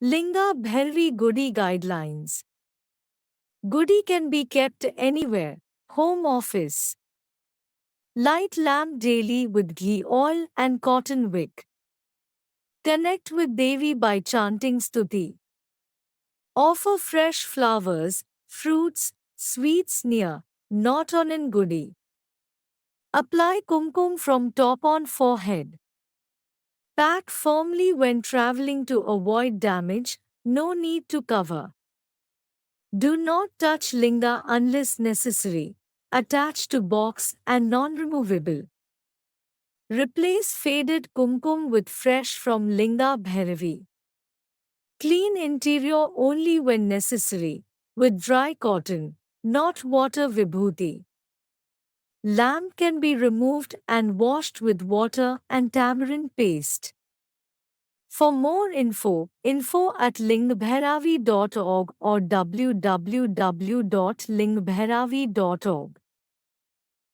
Linga Bhairavi Gudi Guidelines. Gudi can be kept anywhere, home office. Light lamp daily with ghee oil and cotton wick. Connect with Devi by chanting stuti. Offer fresh flowers, fruits, sweets near, not on in Gudi. Apply kumkum from top on forehead. Pack firmly when traveling to avoid damage, no need to cover. Do not touch linga unless necessary. Attached to box and non-removable. Replace faded kumkum with fresh from Linga Bhairavi. Clean interior only when necessary, with dry cotton, not water vibhuti. Lamp can be removed and washed with water and tamarind paste. For more info@lingbhairavi.org or www.lingbhairavi.org.